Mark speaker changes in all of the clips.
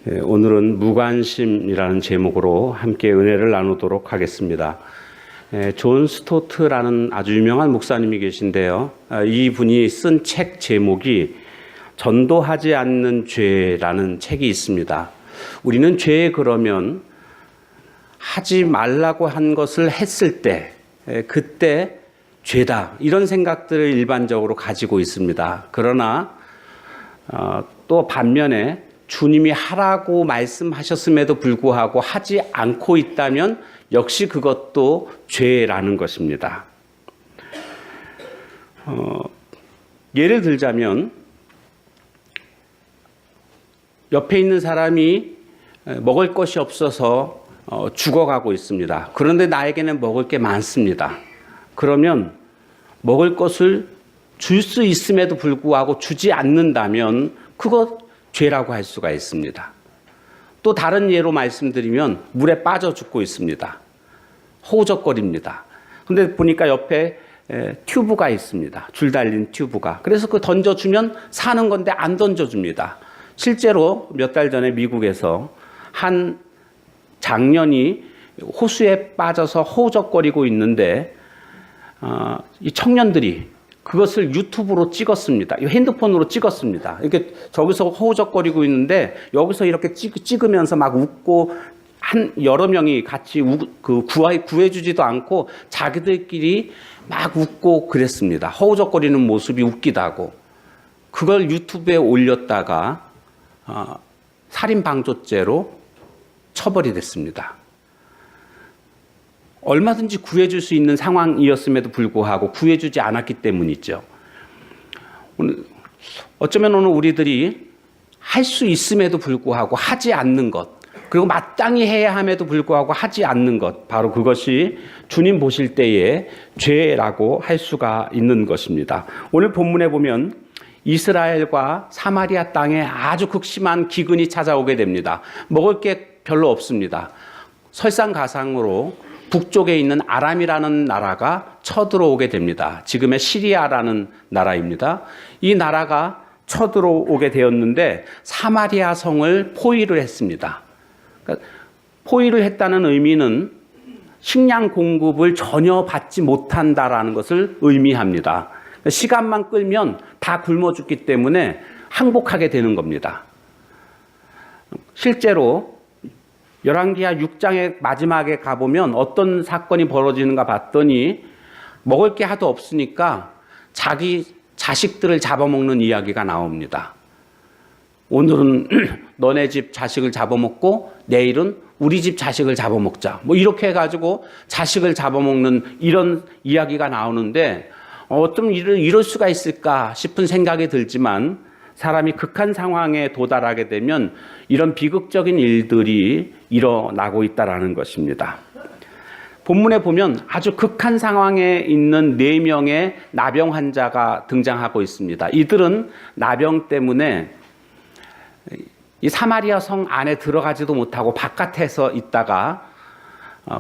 Speaker 1: 오늘은 무관심이라는 제목으로 함께 은혜를 나누도록 하겠습니다. 존 스토트라는 아주 유명한 목사님이 계신데요. 이 분이 쓴 책 제목이 전도하지 않는 죄라는 책이 있습니다. 우리는 죄에 그러면 하지 말라고 한 것을 했을 때 그때 죄다 이런 생각들을 일반적으로 가지고 있습니다. 그러나 또 반면에 주님이 하라고 말씀하셨음에도 불구하고 하지 않고 있다면 역시 그것도 죄라는 것입니다. 예를 들자면 옆에 있는 사람이 먹을 것이 없어서 죽어가고 있습니다. 그런데 나에게는 먹을 게 많습니다. 그러면 먹을 것을 줄 수 있음에도 불구하고 주지 않는다면 그것 죄라고 할 수가 있습니다. 또 다른 예로 말씀드리면 물에 빠져 죽고 있습니다. 허우적거립니다. 그런데 보니까 옆에 튜브가 있습니다. 줄 달린 튜브가. 그래서 그 던져주면 사는 건데 안 던져줍니다. 실제로 몇 달 전에 미국에서 한 장년이 호수에 빠져서 허우적거리고 있는데 이 청년들이 그것을 유튜브로 찍었습니다. 핸드폰으로 찍었습니다. 이렇게 저기서 허우적거리고 있는데 여기서 이렇게 찍으면서 막 웃고 여러 명이 같이 구해주지도 않고 자기들끼리 막 웃고 그랬습니다. 허우적거리는 모습이 웃기다고. 그걸 유튜브에 올렸다가 살인방조죄로 처벌이 됐습니다. 얼마든지 구해줄 수 있는 상황이었음에도 불구하고 구해주지 않았기 때문이죠. 어쩌면 오늘 우리들이 할 수 있음에도 불구하고 하지 않는 것, 그리고 마땅히 해야 함에도 불구하고 하지 않는 것, 바로 그것이 주님 보실 때의 죄라고 할 수가 있는 것입니다. 오늘 본문에 보면 이스라엘과 사마리아 땅에 아주 극심한 기근이 찾아오게 됩니다. 먹을 게 별로 없습니다. 설상가상으로 북쪽에 있는 아람이라는 나라가 쳐들어오게 됩니다. 지금의 시리아라는 나라입니다. 이 나라가 쳐들어오게 되었는데 사마리아 성을 포위를 했습니다. 그러니까 포위를 했다는 의미는 식량 공급을 전혀 받지 못한다라는 것을 의미합니다. 시간만 끌면 다 굶어 죽기 때문에 항복하게 되는 겁니다. 실제로 열왕기하 6장의 마지막에 가보면 어떤 사건이 벌어지는가 봤더니 먹을 게 하도 없으니까 자기 자식들을 잡아먹는 이야기가 나옵니다. 오늘은 너네 집 자식을 잡아먹고 내일은 우리 집 자식을 잡아먹자. 이렇게 해가지고 자식을 잡아먹는 이런 이야기가 나오는데 어쩜 이럴 수가 있을까 싶은 생각이 들지만 사람이 극한 상황에 도달하게 되면 이런 비극적인 일들이 일어나고 있다는 것입니다. 본문에 보면 아주 극한 상황에 있는 4명의 나병 환자가 등장하고 있습니다. 이들은 나병 때문에 이 사마리아 성 안에 들어가지도 못하고 바깥에서 있다가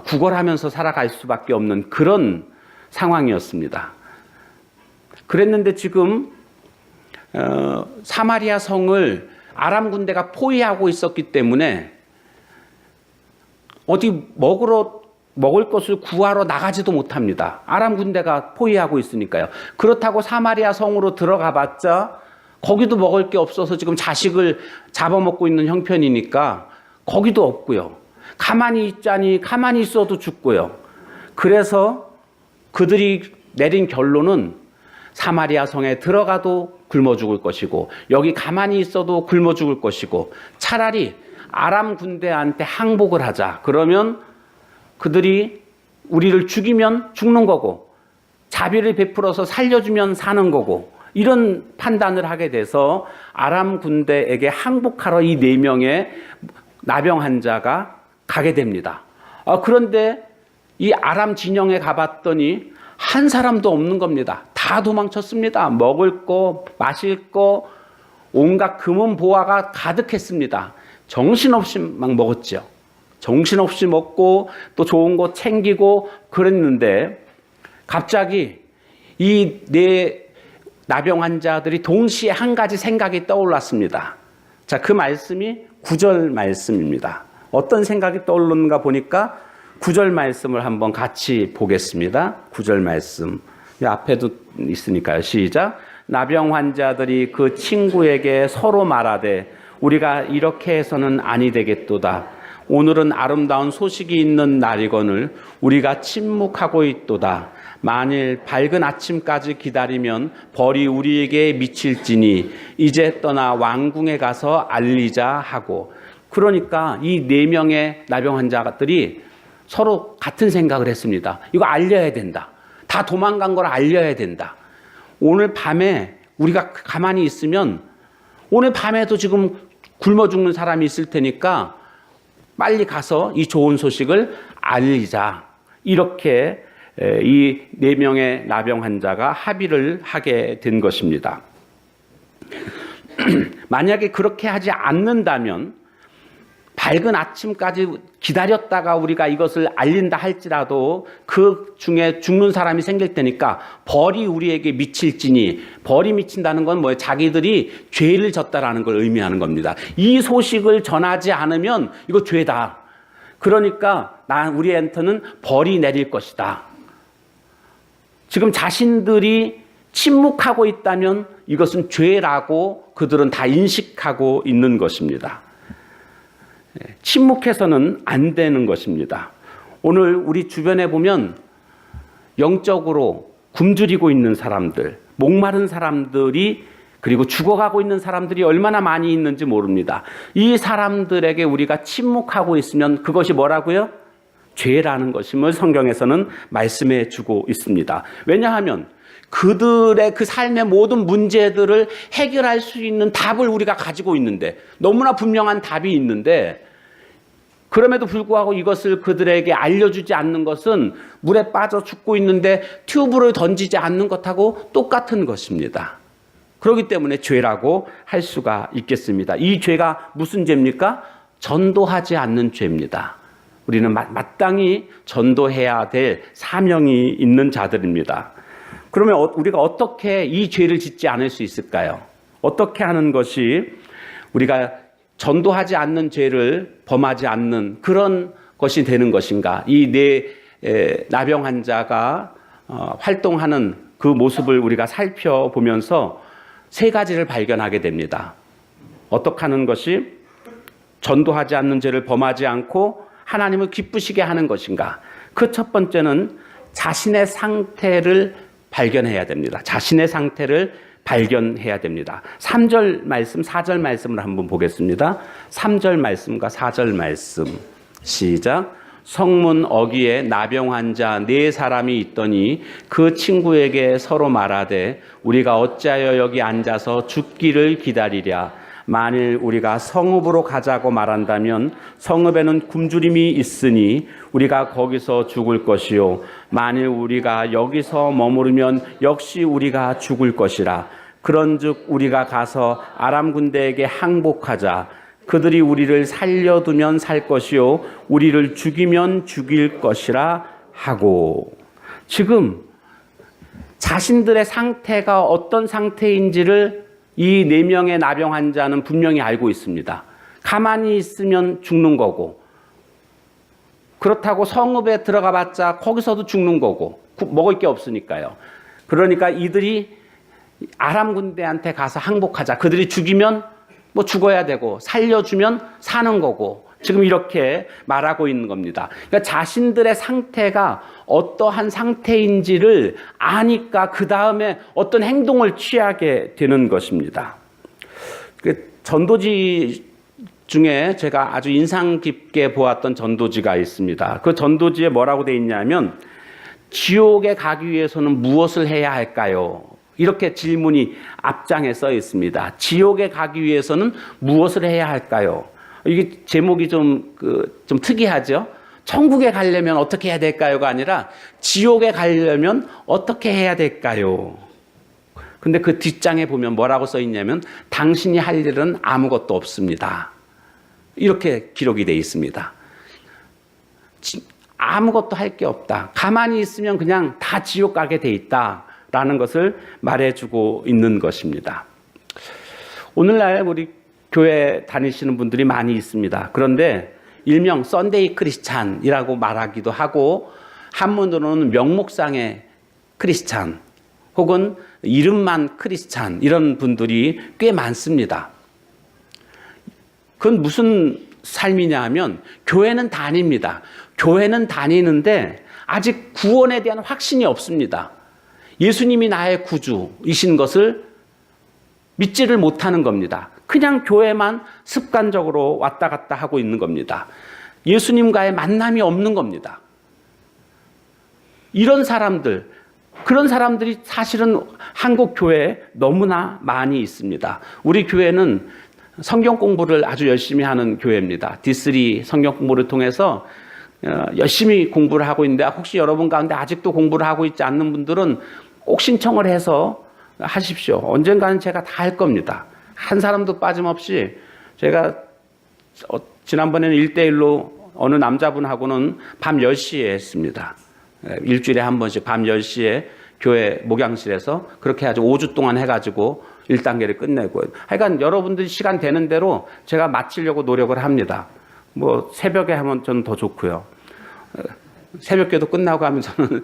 Speaker 1: 구걸하면서 살아갈 수밖에 없는 그런 상황이었습니다. 그랬는데 지금 사마리아 성을 아람 군대가 포위하고 있었기 때문에 어디 먹을 것을 구하러 나가지도 못합니다. 아람 군대가 포위하고 있으니까요. 그렇다고 사마리아 성으로 들어가 봤자 거기도 먹을 게 없어서 지금 자식을 잡아먹고 있는 형편이니까 거기도 없고요. 가만히 있자니 가만히 있어도 죽고요. 그래서 그들이 내린 결론은 사마리아 성에 들어가도 굶어 죽을 것이고 여기 가만히 있어도 굶어 죽을 것이고 차라리 아람 군대한테 항복을 하자. 그러면 그들이 우리를 죽이면 죽는 거고 자비를 베풀어서 살려주면 사는 거고 이런 판단을 하게 돼서 아람 군대에게 항복하러 이 4명의 나병 환자가 가게 됩니다. 그런데 이 아람 진영에 가봤더니 한 사람도 없는 겁니다. 다 도망쳤습니다. 먹을 거, 마실 거, 온갖 금은 보화가 가득했습니다. 정신없이 막 먹었죠. 정신없이 먹고 또 좋은 거 챙기고 그랬는데 갑자기 이 4 나병 환자들이 동시에 한 가지 생각이 떠올랐습니다. 자, 그 말씀이 9절 말씀입니다. 어떤 생각이 떠오르는가 보니까 9절 말씀을 한번 같이 보겠습니다. 9절 말씀. 앞에도 있으니까요. 시작. 나병 환자들이 그 친구에게 서로 말하되 우리가 이렇게 해서는 아니 되겠도다. 오늘은 아름다운 소식이 있는 날이거늘 우리가 침묵하고 있도다. 만일 밝은 아침까지 기다리면 벌이 우리에게 미칠지니 이제 떠나 왕궁에 가서 알리자 하고. 그러니까 이 4명의 나병 환자들이 서로 같은 생각을 했습니다. 이거 알려야 된다. 다 도망간 걸 알려야 된다. 오늘 밤에 우리가 가만히 있으면 오늘 밤에도 지금 굶어 죽는 사람이 있을 테니까 빨리 가서 이 좋은 소식을 알리자. 이렇게 이 4명의 나병 환자가 합의를 하게 된 것입니다. 만약에 그렇게 하지 않는다면 밝은 아침까지 기다렸다가 우리가 이것을 알린다 할지라도 그 중에 죽는 사람이 생길 테니까 벌이 우리에게 미칠지니, 벌이 미친다는 건 뭐예요? 자기들이 죄를 졌다라는 걸 의미하는 겁니다. 이 소식을 전하지 않으면 이거 죄다. 그러니까 우리한테는 벌이 내릴 것이다. 지금 자신들이 침묵하고 있다면 이것은 죄라고 그들은 다 인식하고 있는 것입니다. 침묵해서는 안 되는 것입니다. 오늘 우리 주변에 보면 영적으로 굶주리고 있는 사람들, 목마른 사람들이, 그리고 죽어가고 있는 사람들이 얼마나 많이 있는지 모릅니다. 이 사람들에게 우리가 침묵하고 있으면 그것이 뭐라고요? 죄라는 것임을 성경에서는 말씀해 주고 있습니다. 왜냐하면 그들의 그 삶의 모든 문제들을 해결할 수 있는 답을 우리가 가지고 있는데, 너무나 분명한 답이 있는데, 그럼에도 불구하고 이것을 그들에게 알려주지 않는 것은 물에 빠져 죽고 있는데 튜브를 던지지 않는 것하고 똑같은 것입니다. 그렇기 때문에 죄라고 할 수가 있겠습니다. 이 죄가 무슨 죄입니까? 전도하지 않는 죄입니다. 우리는 마땅히 전도해야 될 사명이 있는 자들입니다. 그러면 우리가 어떻게 이 죄를 짓지 않을 수 있을까요? 어떻게 하는 것이 우리가 전도하지 않는 죄를 범하지 않는 그런 것이 되는 것인가? 이 4 나병 환자가 활동하는 그 모습을 우리가 살펴보면서 3가지를 발견하게 됩니다. 어떻게 하는 것이 전도하지 않는 죄를 범하지 않고 하나님을 기쁘시게 하는 것인가? 그 첫 번째는 자신의 상태를 발견해야 됩니다. 자신의 상태를 발견해야 됩니다. 3절 말씀, 4절 말씀을 한번 보겠습니다. 3절 말씀과 4절 말씀. 시작. 성문 어귀에 나병 환자 4사람이 있더니 그 친구에게 서로 말하되 우리가 어찌하여 여기 앉아서 죽기를 기다리랴. 만일 우리가 성읍으로 가자고 말한다면 성읍에는 굶주림이 있으니 우리가 거기서 죽을 것이요 만일 우리가 여기서 머무르면 역시 우리가 죽을 것이라. 그런즉 우리가 가서 아람 군대에게 항복하자. 그들이 우리를 살려두면 살 것이요 우리를 죽이면 죽일 것이라 하고. 지금 자신들의 상태가 어떤 상태인지를 이 4명의 나병 환자는 분명히 알고 있습니다. 가만히 있으면 죽는 거고, 그렇다고 성읍에 들어가 봤자 거기서도 죽는 거고, 먹을 게 없으니까요. 그러니까 이들이 아람 군대한테 가서 항복하자. 그들이 죽이면 뭐 죽어야 되고, 살려주면 사는 거고, 지금 이렇게 말하고 있는 겁니다. 그러니까 자신들의 상태가 어떠한 상태인지를 아니까 그 다음에 어떤 행동을 취하게 되는 것입니다. 전도지 중에 제가 아주 인상 깊게 보았던 전도지가 있습니다. 그 전도지에 뭐라고 되어 있냐면 지옥에 가기 위해서는 무엇을 해야 할까요? 이렇게 질문이 앞장에 써 있습니다. 지옥에 가기 위해서는 무엇을 해야 할까요? 이게 제목이 좀 특이하죠? 천국에 가려면 어떻게 해야 될까요가 아니라 지옥에 가려면 어떻게 해야 될까요? 근데 그 뒷장에 보면 뭐라고 써 있냐면 당신이 할 일은 아무것도 없습니다. 이렇게 기록이 되어 있습니다. 아무것도 할 게 없다. 가만히 있으면 그냥 다 지옥 가게 돼 있다라는 것을 말해주고 있는 것입니다. 오늘날 우리 교회 다니시는 분들이 많이 있습니다. 그런데 일명 썬데이 크리스찬이라고 말하기도 하고 한문으로는 명목상의 크리스찬 혹은 이름만 크리스찬 이런 분들이 꽤 많습니다. 그건 무슨 삶이냐 하면 교회는 다닙니다. 교회는 다니는데 아직 구원에 대한 확신이 없습니다. 예수님이 나의 구주이신 것을 믿지를 못하는 겁니다. 그냥 교회만 습관적으로 왔다 갔다 하고 있는 겁니다. 예수님과의 만남이 없는 겁니다. 이런 사람들, 그런 사람들이 사실은 한국 교회에 너무나 많이 있습니다. 우리 교회는 성경 공부를 아주 열심히 하는 교회입니다. D3 성경 공부를 통해서 열심히 공부를 하고 있는데 혹시 여러분 가운데 아직도 공부를 하고 있지 않는 분들은 꼭 신청을 해서 하십시오. 언젠가는 제가 다 할 겁니다. 한 사람도 빠짐없이 제가 지난번에는 1대1로 어느 남자분하고는 밤 10시에 했습니다. 일주일에 한 번씩 밤 10시에 교회 목양실에서 그렇게 아주 5주 동안 해가지고 1단계를 끝내고 하여간 여러분들이 시간 되는 대로 제가 마치려고 노력을 합니다. 뭐 새벽에 하면 저는 더 좋고요. 새벽기도 끝나고 하면 저는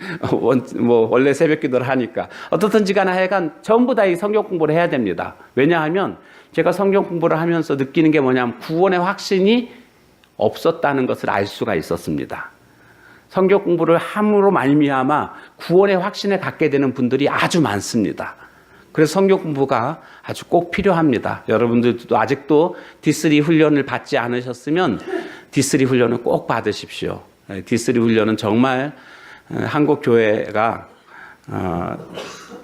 Speaker 1: 원래 새벽기도를 하니까 어떻든지 간에 하여간 전부 다 이 성경 공부를 해야 됩니다. 왜냐하면 제가 성경 공부를 하면서 느끼는 게 뭐냐면 구원의 확신이 없었다는 것을 알 수가 있었습니다. 성경 공부를 함으로 말미암아 구원의 확신을 갖게 되는 분들이 아주 많습니다. 그래서 성경 공부가 아주 꼭 필요합니다. 여러분들도 아직도 D3 훈련을 받지 않으셨으면 D3 훈련을 꼭 받으십시오. D3 훈련은 정말 한국 교회가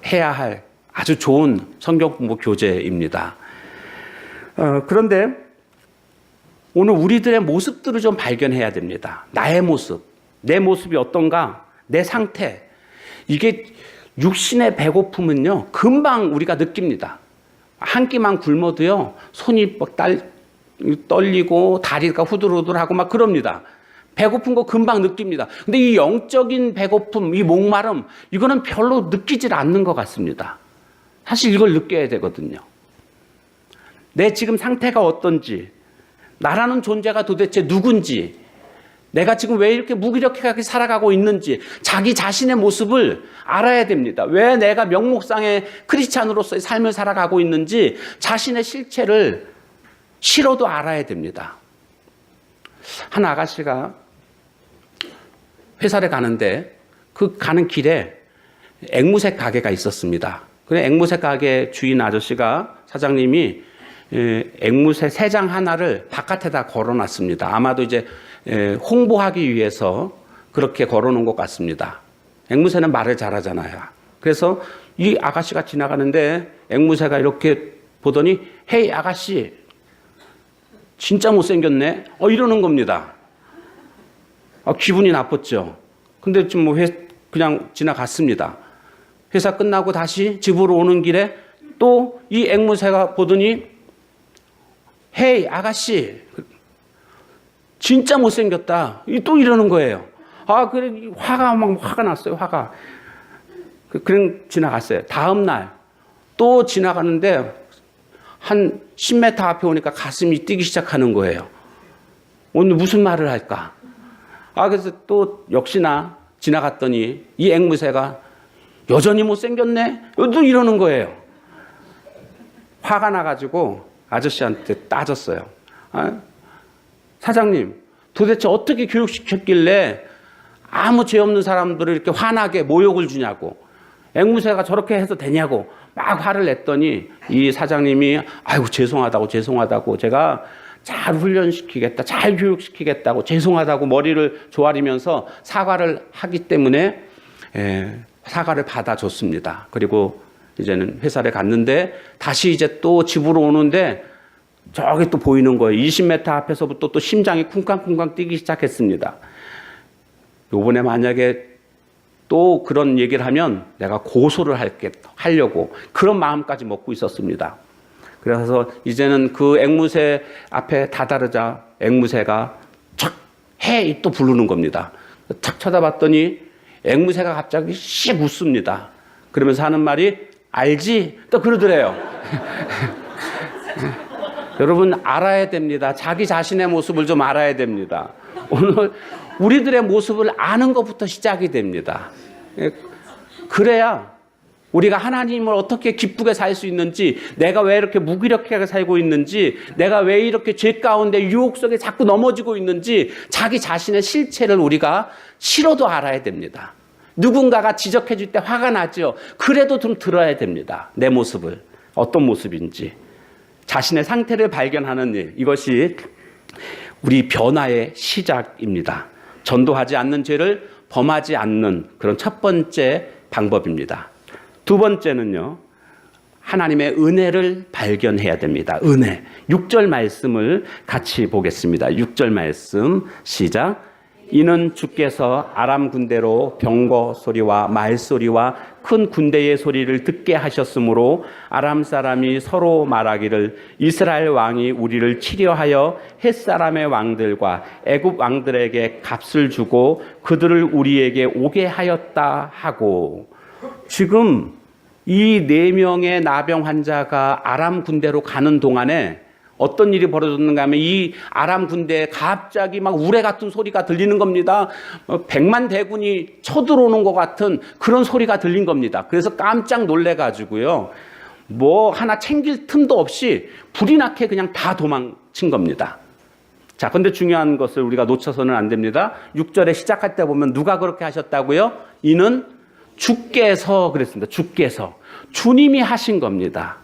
Speaker 1: 해야 할 아주 좋은 성경 공부 교재입니다. 그런데 오늘 우리들의 모습들을 좀 발견해야 됩니다. 나의 모습, 내 모습이 어떤가, 내 상태. 이게 육신의 배고픔은요, 금방 우리가 느낍니다. 한 끼만 굶어도요, 손이 막 떨리고 다리가 후들후들하고 막 그럽니다. 배고픈 거 금방 느낍니다. 근데 이 영적인 배고픔, 이 목마름, 이거는 별로 느끼질 않는 것 같습니다. 사실 이걸 느껴야 되거든요. 내 지금 상태가 어떤지, 나라는 존재가 도대체 누군지, 내가 지금 왜 이렇게 무기력하게 살아가고 있는지 자기 자신의 모습을 알아야 됩니다. 왜 내가 명목상의 크리스찬으로서의 삶을 살아가고 있는지 자신의 실체를 싫어도 알아야 됩니다. 한 아가씨가 회사를 가는데 그 가는 길에 앵무새 가게가 있었습니다. 그래 앵무새 가게 주인 아저씨가 사장님이 앵무새 3장 하나를 바깥에다 걸어놨습니다. 아마도 이제 홍보하기 위해서 그렇게 걸어놓은 것 같습니다. 앵무새는 말을 잘하잖아요. 그래서 이 아가씨가 지나가는데 앵무새가 이렇게 보더니 헤이 아가씨 진짜 못생겼네 이러는 겁니다. 기분이 나빴죠. 근데 좀 그냥 지나갔습니다. 회사 끝나고 다시 집으로 오는 길에 또 이 앵무새가 보더니 헤이 아가씨 진짜 못생겼다. 또 이러는 거예요. 그래 화가 났어요. 화가. 그냥 지나갔어요. 다음 날 또 지나가는데 한 10m 앞에 오니까 가슴이 뛰기 시작하는 거예요. 오늘 무슨 말을 할까? 그래서 또 역시나 지나갔더니 이 앵무새가 여전히 못생겼네? 또 이러는 거예요. 화가 나가지고 아저씨한테 따졌어요. 사장님, 도대체 어떻게 교육시켰길래 아무 죄 없는 사람들을 이렇게 화나게 모욕을 주냐고. 앵무새가 저렇게 해서 되냐고 막 화를 냈더니 이 사장님이 아이고 죄송하다고 제가 잘 훈련시키겠다, 잘 교육시키겠다고 죄송하다고 머리를 조아리면서 사과를 하기 때문에 사과를 받아줬습니다. 그리고 이제는 회사를 갔는데 다시 이제 또 집으로 오는데 저기 또 보이는 거예요. 20m 앞에서부터 또 심장이 쿵쾅쿵쾅 뛰기 시작했습니다. 요번에 만약에 또 그런 얘기를 하면 내가 고소를 하려고 그런 마음까지 먹고 있었습니다. 그래서 이제는 그 앵무새 앞에 다다르자 앵무새가 착 헤이 또 부르는 겁니다. 착 쳐다봤더니 앵무새가 갑자기 씩 웃습니다. 그러면서 하는 말이 알지? 또 그러더래요. 여러분 알아야 됩니다. 자기 자신의 모습을 좀 알아야 됩니다. 오늘 우리들의 모습을 아는 것부터 시작이 됩니다. 그래야 우리가 하나님을 어떻게 기쁘게 살 수 있는지, 내가 왜 이렇게 무기력하게 살고 있는지, 내가 왜 이렇게 죄 가운데 유혹 속에 자꾸 넘어지고 있는지 자기 자신의 실체를 우리가 싫어도 알아야 됩니다. 누군가가 지적해 줄 때 화가 나죠. 그래도 좀 들어야 됩니다. 내 모습을 어떤 모습인지. 자신의 상태를 발견하는 일, 이것이 우리 변화의 시작입니다. 전도하지 않는 죄를 범하지 않는 그런 첫 번째 방법입니다. 두 번째는요, 하나님의 은혜를 발견해야 됩니다. 은혜. 6절 말씀을 같이 보겠습니다. 6절 말씀 시작. 이는 주께서 아람 군대로 병거 소리와 말소리와 큰 군대의 소리를 듣게 하셨으므로 아람 사람이 서로 말하기를 이스라엘 왕이 우리를 치려하여 헷사람의 왕들과 애굽 왕들에게 값을 주고 그들을 우리에게 오게 하였다 하고, 지금 이 4명의 나병 환자가 아람 군대로 가는 동안에 어떤 일이 벌어졌는가 하면 이 아람 군대에 갑자기 막 우레 같은 소리가 들리는 겁니다. 100만 대군이 쳐들어오는 것 같은 그런 소리가 들린 겁니다. 그래서 깜짝 놀래가지고요, 뭐 하나 챙길 틈도 없이 불이 나게 그냥 다 도망친 겁니다. 자, 근데 중요한 것을 우리가 놓쳐서는 안 됩니다. 6절에 시작할 때 보면 누가 그렇게 하셨다고요? 이는 주께서 그랬습니다. 주께서. 주님이 하신 겁니다.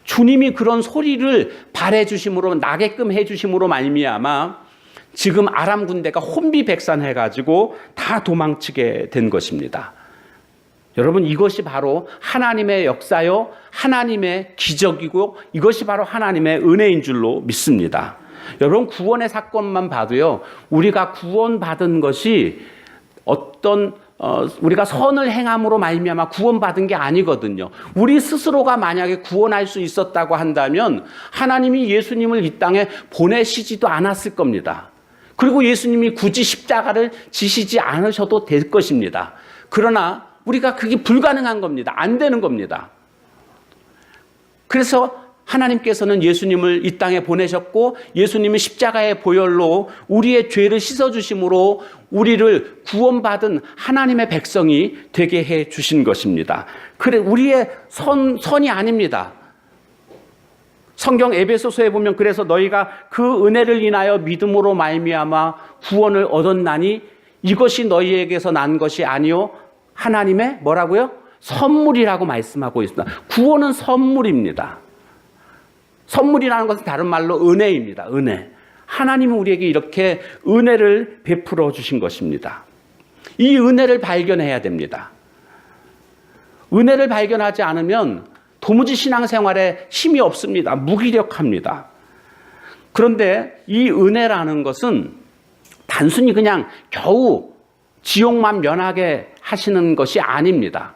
Speaker 1: 주님이 그런 소리를 발해 주심으로, 나게끔 해 주심으로 말미암아 지금 아람 군대가 혼비백산해 가지고 다 도망치게 된 것입니다. 여러분, 이것이 바로 하나님의 역사요, 하나님의 기적이고 이것이 바로 하나님의 은혜인 줄로 믿습니다. 여러분, 구원의 사건만 봐도요, 우리가 구원받은 것이 우리가 선을 행함으로 말미암아 구원받은 게 아니거든요. 우리 스스로가 만약에 구원할 수 있었다고 한다면 하나님이 예수님을 이 땅에 보내시지도 않았을 겁니다. 그리고 예수님이 굳이 십자가를 지시지 않으셔도 될 것입니다. 그러나 우리가 그게 불가능한 겁니다. 안 되는 겁니다. 그래서 하나님께서는 예수님을 이 땅에 보내셨고, 예수님이 십자가의 보혈로 우리의 죄를 씻어주심으로 우리를 구원받은 하나님의 백성이 되게 해 주신 것입니다. 그래, 우리의 선이 아닙니다. 성경 에베소서에 보면 그래서 너희가 그 은혜를 인하여 믿음으로 말미암아 구원을 얻었나니 이것이 너희에게서 난 것이 아니요 하나님의 뭐라고요? 선물이라고 말씀하고 있습니다. 구원은 선물입니다. 선물이라는 것은 다른 말로 은혜입니다. 은혜. 하나님은 우리에게 이렇게 은혜를 베풀어 주신 것입니다. 이 은혜를 발견해야 됩니다. 은혜를 발견하지 않으면 도무지 신앙생활에 힘이 없습니다. 무기력합니다. 그런데 이 은혜라는 것은 단순히 그냥 겨우 지옥만 면하게 하시는 것이 아닙니다.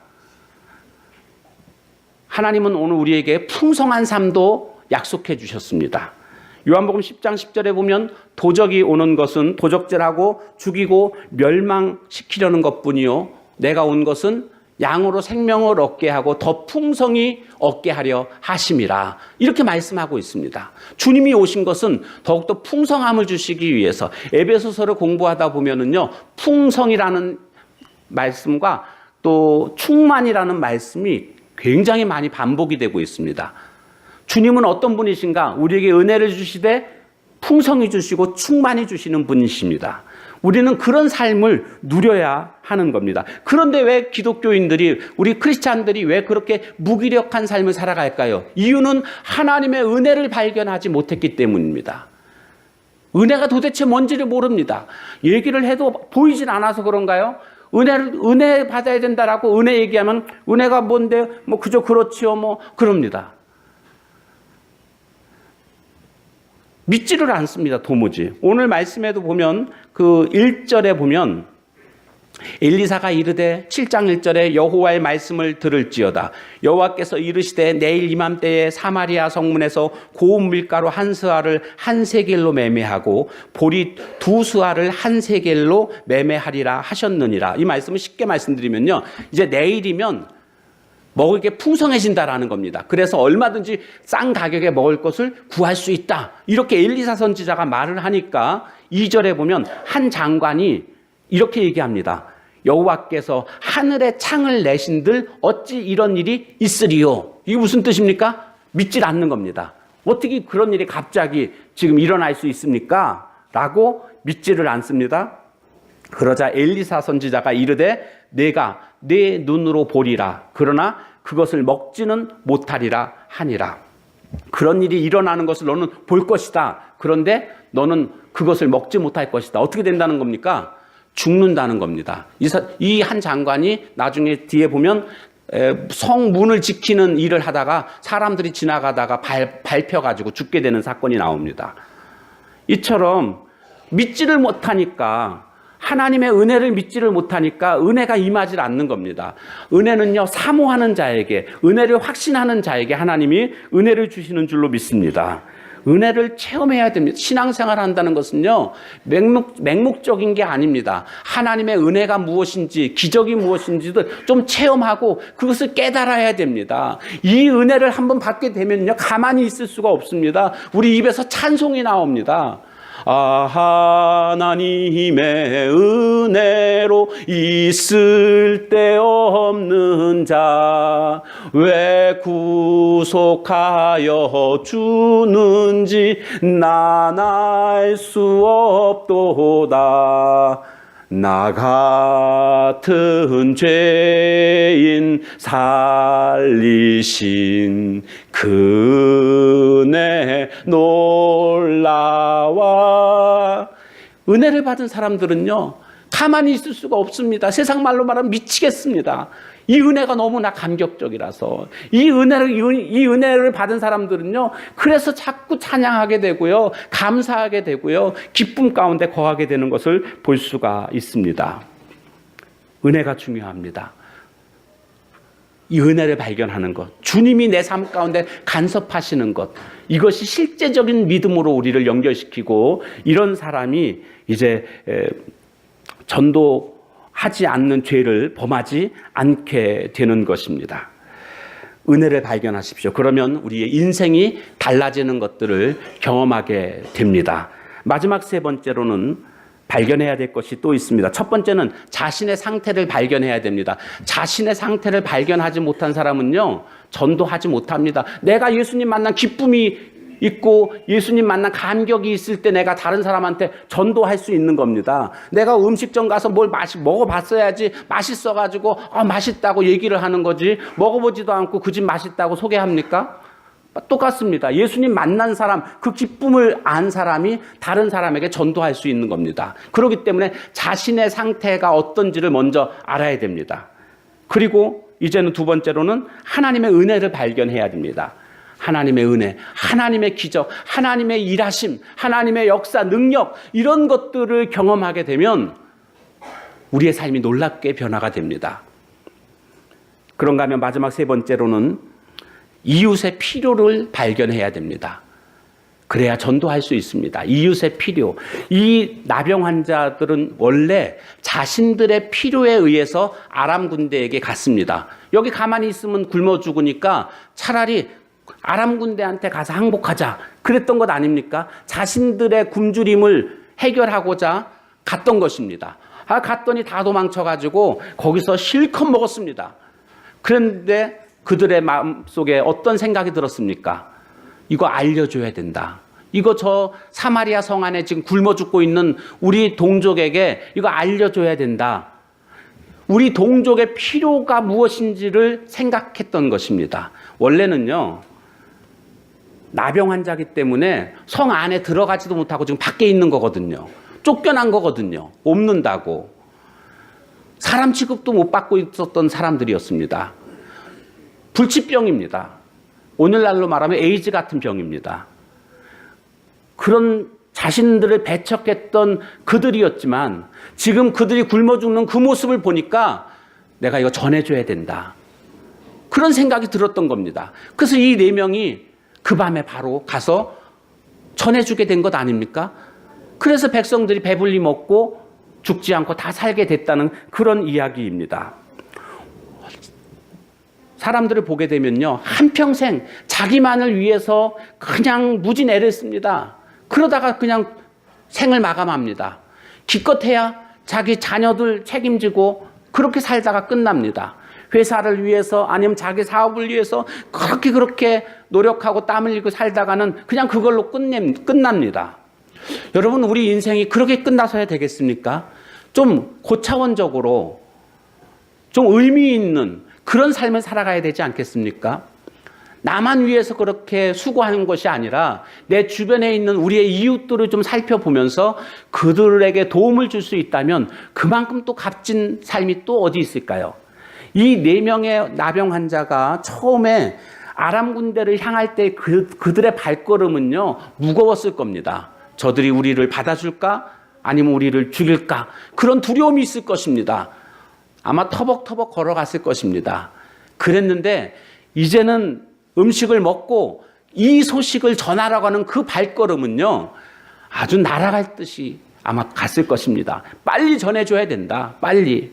Speaker 1: 하나님은 오늘 우리에게 풍성한 삶도 약속해 주셨습니다. 요한복음 10장 10절에 보면 도적이 오는 것은 도적질하고 죽이고 멸망시키려는 것뿐이요 내가 온 것은 양으로 생명을 얻게 하고 더 풍성히 얻게 하려 하심이라, 이렇게 말씀하고 있습니다. 주님이 오신 것은 더욱더 풍성함을 주시기 위해서. 에베소서를 공부하다 보면은요, 풍성이라는 말씀과 또 충만이라는 말씀이 굉장히 많이 반복이 되고 있습니다. 주님은 어떤 분이신가? 우리에게 은혜를 주시되 풍성히 주시고 충만히 주시는 분이십니다. 우리는 그런 삶을 누려야 하는 겁니다. 그런데 왜 기독교인들이, 우리 크리스찬들이 왜 그렇게 무기력한 삶을 살아갈까요? 이유는 하나님의 은혜를 발견하지 못했기 때문입니다. 은혜가 도대체 뭔지를 모릅니다. 얘기를 해도 보이진 않아서 그런가요? 은혜 받아야 된다라고 은혜 얘기하면 은혜가 뭔데? 뭐 그저 그렇지요. 뭐 그럽니다. 믿지를 않습니다. 도무지. 오늘 말씀에도 보면 그 1절에 보면 엘리사가 이르되 7장 1절에 여호와의 말씀을 들을지어다. 여호와께서 이르시되 내일 이맘때에 사마리아 성문에서 고운 밀가루 한 스아를 한 세겔로 매매하고 보리 두 스아를 한 세겔로 매매하리라 하셨느니라. 이 말씀을 쉽게 말씀드리면요, 이제 내일이면 먹을 게 풍성해진다라는 겁니다. 그래서 얼마든지 싼 가격에 먹을 것을 구할 수 있다. 이렇게 엘리사 선지자가 말을 하니까 2절에 보면 한 장관이 이렇게 얘기합니다. 여호와께서 하늘에 창을 내신들 어찌 이런 일이 있으리요. 이게 무슨 뜻입니까? 믿질 않는 겁니다. 어떻게 그런 일이 갑자기 지금 일어날 수 있습니까? 라고 믿지를 않습니다. 그러자 엘리사 선지자가 이르되 내가 내 눈으로 보리라. 그러나 그것을 먹지는 못하리라 하니라. 그런 일이 일어나는 것을 너는 볼 것이다. 그런데 너는 그것을 먹지 못할 것이다. 어떻게 된다는 겁니까? 죽는다는 겁니다. 이 한 장관이 나중에 뒤에 보면 성문을 지키는 일을 하다가 사람들이 지나가다가 밟혀가지고 죽게 되는 사건이 나옵니다. 이처럼 믿지를 못하니까, 하나님의 은혜를 믿지를 못하니까 은혜가 임하지 않는 겁니다. 은혜는요, 사모하는 자에게, 은혜를 확신하는 자에게 하나님이 은혜를 주시는 줄로 믿습니다. 은혜를 체험해야 됩니다. 신앙생활 한다는 것은요, 맹목적인 게 아닙니다. 하나님의 은혜가 무엇인지, 기적이 무엇인지도 좀 체험하고 그것을 깨달아야 됩니다. 이 은혜를 한번 받게 되면요, 가만히 있을 수가 없습니다. 우리 입에서 찬송이 나옵니다. 하나님의 은혜로 있을 데 없는 자 왜 구속하여 주는지 난 알 수 없도다. 나 같은 죄인 살리신 그 은혜 놀라와. 은혜를 받은 사람들은요, 가만히 있을 수가 없습니다. 세상 말로 말하면 미치겠습니다. 이 은혜가 너무나 감격적이라서. 이 은혜를 받은 사람들은요, 그래서 자꾸 찬양하게 되고요, 감사하게 되고요, 기쁨 가운데 거하게 되는 것을 볼 수가 있습니다. 은혜가 중요합니다. 이 은혜를 발견하는 것, 주님이 내 삶 가운데 간섭하시는 것, 이것이 실제적인 믿음으로 우리를 연결시키고, 이런 사람이 이제 전도하지 않는 죄를 범하지 않게 되는 것입니다. 은혜를 발견하십시오. 그러면 우리의 인생이 달라지는 것들을 경험하게 됩니다. 마지막 세 번째로는 발견해야 될 것이 또 있습니다. 첫 번째는 자신의 상태를 발견해야 됩니다. 자신의 상태를 발견하지 못한 사람은요, 전도하지 못합니다. 내가 예수님 만난 기쁨이 있고 예수님 만난 감격이 있을 때 내가 다른 사람한테 전도할 수 있는 겁니다. 내가 음식점 가서 뭘 먹어봤어야지 맛있어가지고 맛있다고 얘기를 하는 거지, 먹어보지도 않고 그 집 맛있다고 소개합니까? 똑같습니다. 예수님 만난 사람, 그 기쁨을 안 사람이 다른 사람에게 전도할 수 있는 겁니다. 그렇기 때문에 자신의 상태가 어떤지를 먼저 알아야 됩니다. 그리고 이제는 두 번째로는 하나님의 은혜를 발견해야 됩니다. 하나님의 은혜, 하나님의 기적, 하나님의 일하심, 하나님의 역사, 능력, 이런 것들을 경험하게 되면 우리의 삶이 놀랍게 변화가 됩니다. 그런가 하면 마지막 세 번째로는 이웃의 필요를 발견해야 됩니다. 그래야 전도할 수 있습니다. 이웃의 필요. 이 나병 환자들은 원래 자신들의 필요에 의해서 아람 군대에게 갔습니다. 여기 가만히 있으면 굶어 죽으니까 차라리 아람 군대한테 가서 항복하자, 그랬던 것 아닙니까? 자신들의 굶주림을 해결하고자 갔던 것입니다. 갔더니 다 도망쳐가지고 거기서 실컷 먹었습니다. 그런데 그들의 마음속에 어떤 생각이 들었습니까? 이거 알려줘야 된다. 이거 저 사마리아 성 안에 지금 굶어 죽고 있는 우리 동족에게 이거 알려줘야 된다. 우리 동족의 필요가 무엇인지를 생각했던 것입니다. 원래는요, 나병 환자이기 때문에 성 안에 들어가지도 못하고 지금 밖에 있는 거거든요. 쫓겨난 거거든요. 없는다고. 사람 취급도 못 받고 있었던 사람들이었습니다. 불치병입니다. 오늘날로 말하면 에이즈 같은 병입니다. 그런 자신들을 배척했던 그들이었지만 지금 그들이 굶어 죽는 그 모습을 보니까 내가 이거 전해줘야 된다. 그런 생각이 들었던 겁니다. 그래서 이 네 명이 그 밤에 바로 가서 전해주게 된 것 아닙니까? 그래서 백성들이 배불리 먹고 죽지 않고 다 살게 됐다는 그런 이야기입니다. 사람들을 보게 되면요, 한평생 자기만을 위해서 그냥 무진 애를 씁니다. 그러다가 그냥 생을 마감합니다. 기껏해야 자기 자녀들 책임지고 그렇게 살다가 끝납니다. 회사를 위해서 아니면 자기 사업을 위해서 그렇게 노력하고 땀 흘리고 살다가는 그냥 그걸로 끝납니다. 여러분, 우리 인생이 그렇게 끝나서야 되겠습니까? 좀 고차원적으로 좀 의미 있는 그런 삶을 살아가야 되지 않겠습니까? 나만 위해서 그렇게 수고하는 것이 아니라 내 주변에 있는 우리의 이웃들을 좀 살펴보면서 그들에게 도움을 줄 수 있다면 그만큼 또 값진 삶이 또 어디 있을까요? 이 4명의 나병 환자가 처음에 아람 군대를 향할 때 그들의 발걸음은요, 무거웠을 겁니다. 저들이 우리를 받아줄까? 아니면 우리를 죽일까? 그런 두려움이 있을 것입니다. 아마 터벅터벅 걸어갔을 것입니다. 그랬는데 이제는 음식을 먹고 이 소식을 전하라고 하는 그 발걸음은요, 아주 날아갈 듯이 아마 갔을 것입니다. 빨리 전해줘야 된다. 빨리.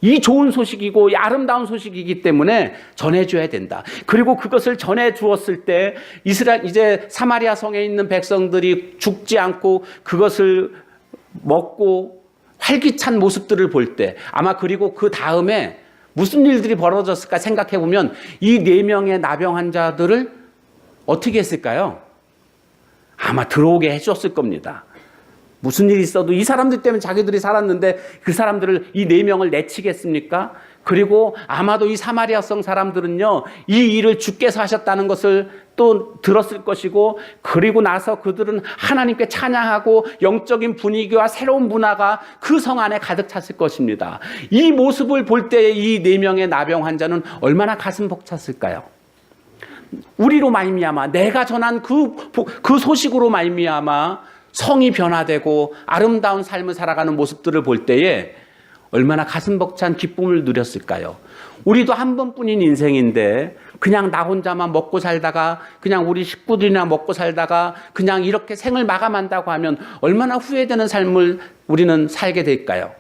Speaker 1: 이 좋은 소식이고 이 아름다운 소식이기 때문에 전해줘야 된다. 그리고 그것을 전해주었을 때 이제 사마리아 성에 있는 백성들이 죽지 않고 그것을 먹고 활기찬 모습들을 볼 때 아마, 그리고 그 다음에 무슨 일들이 벌어졌을까 생각해 보면 이 4명의 나병 환자들을 어떻게 했을까요? 아마 들어오게 해줬을 겁니다. 무슨 일이 있어도 이 사람들 때문에 자기들이 살았는데 그 사람들을, 이 4명을 내치겠습니까? 그리고 아마도 이 사마리아성 사람들은요, 이 일을 주께서 하셨다는 것을 또 들었을 것이고, 그리고 나서 그들은 하나님께 찬양하고 영적인 분위기와 새로운 문화가 그 성 안에 가득 찼을 것입니다. 이 모습을 볼 때 이 4명의 나병 환자는 얼마나 가슴 벅찼을까요? 우리로 말미암아, 내가 전한 그 소식으로 말미암아 성이 변화되고 아름다운 삶을 살아가는 모습들을 볼 때에 얼마나 가슴 벅찬 기쁨을 누렸을까요? 우리도 한 번뿐인 인생인데 그냥 나 혼자만 먹고 살다가, 그냥 우리 식구들이나 먹고 살다가 그냥 이렇게 생을 마감한다고 하면 얼마나 후회되는 삶을 우리는 살게 될까요?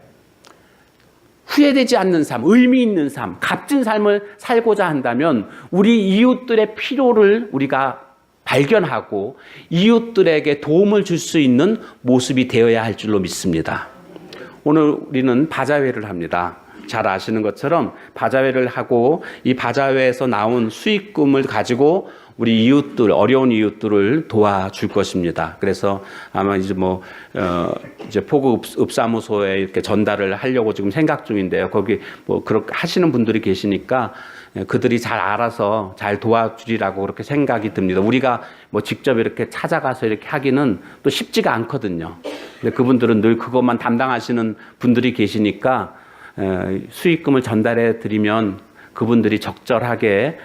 Speaker 1: 후회되지 않는 삶, 의미 있는 삶, 값진 삶을 살고자 한다면 우리 이웃들의 필요를 우리가 발견하고 이웃들에게 도움을 줄 수 있는 모습이 되어야 할 줄로 믿습니다. 오늘 우리는 바자회를 합니다. 잘 아시는 것처럼 바자회를 하고 이 바자회에서 나온 수익금을 가지고 우리 이웃들, 어려운 이웃들을 도와줄 것입니다. 그래서 아마 이제 이제 포구 읍사무소에 이렇게 전달을 하려고 지금 생각 중인데요. 거기 그렇게 하시는 분들이 계시니까 그들이 잘 알아서 잘 도와주리라고 그렇게 생각이 듭니다. 우리가 직접 이렇게 찾아가서 이렇게 하기는 또 쉽지가 않거든요. 근데 그분들은 늘 그것만 담당하시는 분들이 계시니까 수익금을 전달해 드리면 그분들이 적절하게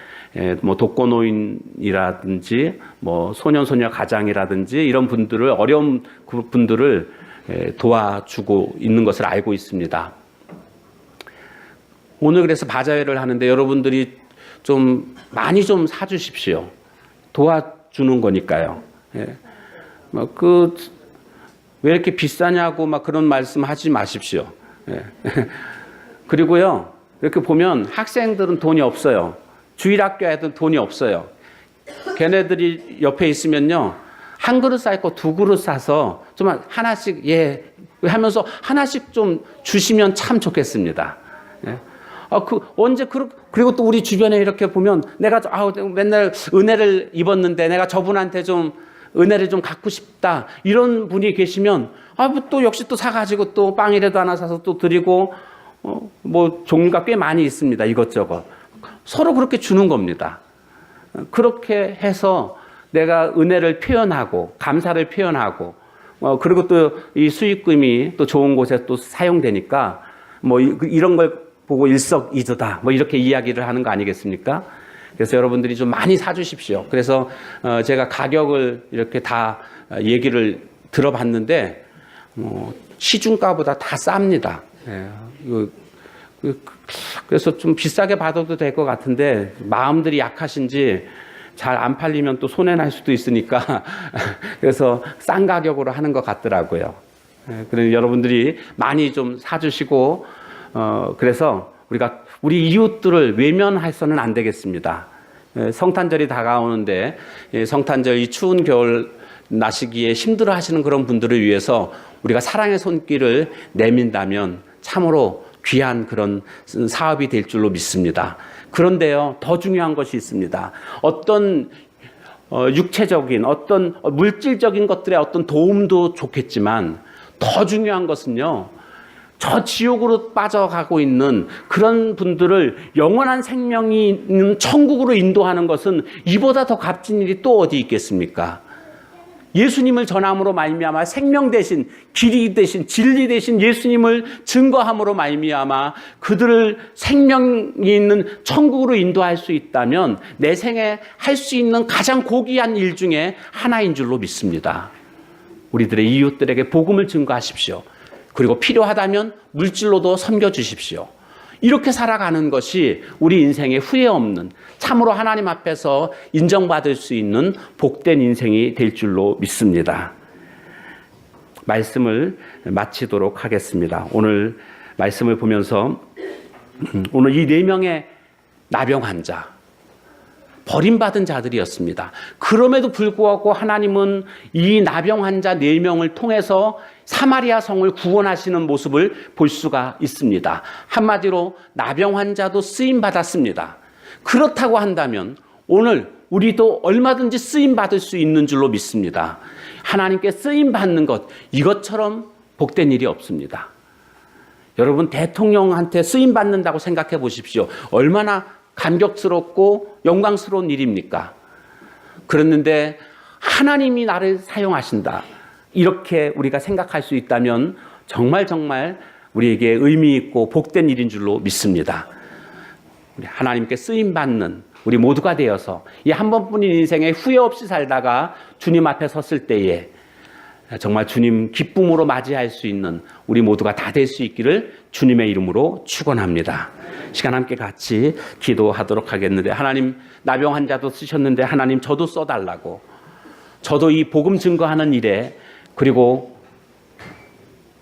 Speaker 1: 독거노인이라든지 소년소녀 가장이라든지 이런 분들을, 어려운 분들을 도와주고 있는 것을 알고 있습니다. 오늘 그래서 바자회를 하는데 여러분들이 좀 많이 좀 사주십시오. 도와주는 거니까요. 왜 이렇게 비싸냐고 그런 말씀 하지 마십시오. 그리고요, 이렇게 보면 학생들은 돈이 없어요. 주일학교에도 돈이 없어요. 걔네들이 옆에 있으면요, 한 그릇 쌓고 2그릇 사서 좀 하나씩 하면서 하나씩 좀 주시면 참 좋겠습니다. 그리고 또 우리 주변에 이렇게 보면 내가 맨날 은혜를 입었는데 내가 저분한테 좀 은혜를 좀 갖고 싶다, 이런 분이 계시면 또 역시 또 사가지고 또 빵이라도 하나 사서 또 드리고, 종류가 꽤 많이 있습니다. 이것저것 서로 그렇게 주는 겁니다. 그렇게 해서 내가 은혜를 표현하고 감사를 표현하고, 그리고 또 이 수익금이 또 좋은 곳에 또 사용되니까 이런 걸 보고 일석이조다 이렇게 이야기를 하는 거 아니겠습니까? 그래서 여러분들이 좀 많이 사주십시오. 그래서 제가 가격을 이렇게 다 얘기를 들어봤는데 시중가보다 다 쌉니다. 그래서 좀 비싸게 받아도 될 것 같은데 마음들이 약하신지 잘 안 팔리면 또 손해날 수도 있으니까 그래서 싼 가격으로 하는 것 같더라고요. 그래서 여러분들이 많이 좀 사주시고, 그래서 우리 이웃들을 외면해서는 안 되겠습니다. 성탄절이 다가오는데 성탄절 이 추운 겨울 나시기에 힘들어 하시는 그런 분들을 위해서 우리가 사랑의 손길을 내민다면 참으로 귀한 그런 사업이 될 줄로 믿습니다. 그런데요, 더 중요한 것이 있습니다. 어떤 육체적인 어떤 물질적인 것들의 어떤 도움도 좋겠지만 더 중요한 것은요, 저 지옥으로 빠져가고 있는 그런 분들을 영원한 생명이 있는 천국으로 인도하는 것은 이보다 더 값진 일이 또 어디 있겠습니까? 예수님을 전함으로 말미암아 생명 대신 길이 대신 진리 대신 예수님을 증거함으로 말미암아 그들을 생명이 있는 천국으로 인도할 수 있다면 내 생에 할 수 있는 가장 고귀한 일 중에 하나인 줄로 믿습니다. 우리들의 이웃들에게 복음을 증거하십시오. 그리고 필요하다면 물질로도 섬겨주십시오. 이렇게 살아가는 것이 우리 인생에 후회 없는 참으로 하나님 앞에서 인정받을 수 있는 복된 인생이 될 줄로 믿습니다. 말씀을 마치도록 하겠습니다. 오늘 말씀을 보면서 오늘 이 4명의 나병 환자, 버림받은 자들이었습니다. 그럼에도 불구하고 하나님은 이 나병 환자 4명을 통해서 사마리아 성을 구원하시는 모습을 볼 수가 있습니다. 한마디로 나병 환자도 쓰임받았습니다. 그렇다고 한다면 오늘 우리도 얼마든지 쓰임받을 수 있는 줄로 믿습니다. 하나님께 쓰임받는 것, 이것처럼 복된 일이 없습니다. 여러분, 대통령한테 쓰임받는다고 생각해 보십시오. 얼마나 감격스럽고 영광스러운 일입니까? 그랬는데 하나님이 나를 사용하신다, 이렇게 우리가 생각할 수 있다면 정말 우리에게 의미 있고 복된 일인 줄로 믿습니다. 우리 하나님께 쓰임받는 우리 모두가 되어서 이 한 번뿐인 인생에 후회 없이 살다가 주님 앞에 섰을 때에 정말 주님 기쁨으로 맞이할 수 있는 우리 모두가 다 될 수 있기를 주님의 이름으로 축원합니다. 시간 함께 같이 기도하도록 하겠는데, 하나님, 나병 환자도 쓰셨는데 하나님 저도 써달라고, 저도 이 복음 증거하는 일에 그리고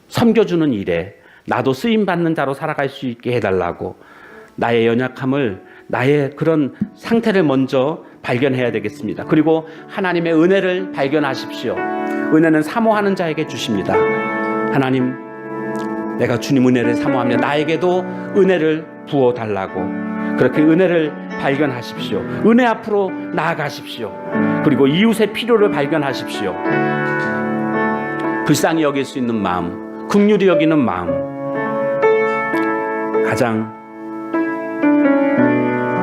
Speaker 1: 섬겨주는 일에 나도 쓰임받는 자로 살아갈 수 있게 해달라고, 나의 연약함을, 나의 그런 상태를 먼저 발견해야 되겠습니다. 그리고 하나님의 은혜를 발견하십시오. 은혜는 사모하는 자에게 주십니다. 하나님, 내가 주님 은혜를 사모하며 나에게도 은혜를 부어달라고, 그렇게 은혜를 발견하십시오. 은혜 앞으로 나아가십시오. 그리고 이웃의 필요를 발견하십시오. 불쌍히 여길 수 있는 마음, 긍휼히 여기는 마음, 가장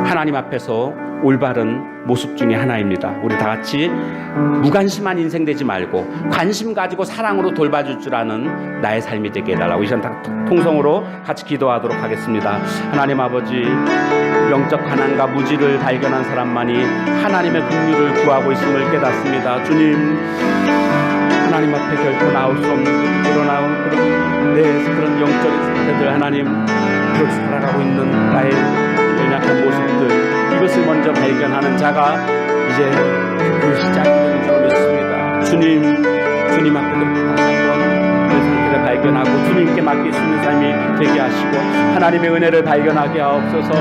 Speaker 1: 하나님 앞에서 올바른 모습 중에 하나입니다. 우리 다 같이 무관심한 인생 되지 말고 관심 가지고 사랑으로 돌봐줄 줄 아는 나의 삶이 되게 해달라고 이 시간 통성으로 같이 기도하도록 하겠습니다. 하나님 아버지, 영적 가난과 무지를 발견한 사람만이 하나님의 긍휼을 구하고 있음을 깨닫습니다. 주님, 하나님 앞에 결코 나올 수 없는 드러나온 그런 영적인 상태들, 하나님, 그렇게 살아가고 있는 나의 연약한 모습들, 이것을 먼저 발견하는 자가 이제 그 시작이 되는 줄 믿습니다. 주님 앞에 그렇게 다시 한번 그 상태를 발견하고 주님께 맡길 수 있는 삶이 되게 하시고 하나님의 은혜를 발견하게 하옵소서.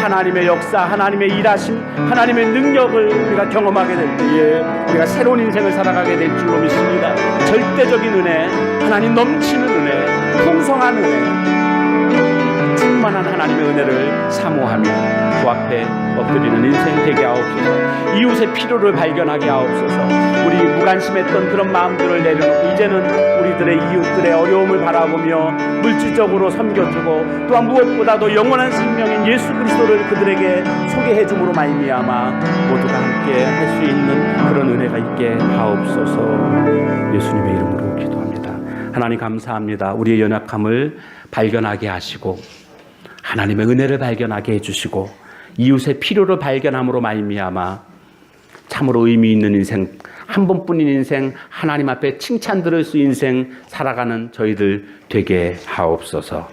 Speaker 1: 하나님의 역사, 하나님의 일하심, 하나님의 능력을 우리가 경험하게 될 때에 우리가 새로운 인생을 살아가게 될 줄로 믿습니다. 절대적인 은혜, 하나님 넘치는 은혜, 풍성한 은혜, 충만한 하나님의 은혜를 사모하며 주 앞에 엎드리는 인생 되게 하옵소서. 이웃의 필요를 발견하게 하옵소서. 우리 무관심했던 그런 마음들을 내려놓고 이제는 우리들의 이웃들의 어려움을 바라보며 물질적으로 섬겨주고 또한 무엇보다도 영원한 생명인 예수 그리스도를 그들에게 소개해 줌으로 말미암아 모두가 함께 할 수 있는 그런 은혜가 있게 하옵소서. 예수님의 이름으로 기도합니다. 하나님 감사합니다. 우리의 연약함을 발견하게 하시고 하나님의 은혜를 발견하게 해주시고 이웃의 필요를 발견함으로 말미암아 참으로 의미 있는 인생, 한 번뿐인 인생, 하나님 앞에 칭찬 들을 수 인생 살아가는 저희들 되게 하옵소서.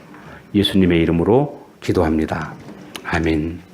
Speaker 1: 예수님의 이름으로 기도합니다. 아멘.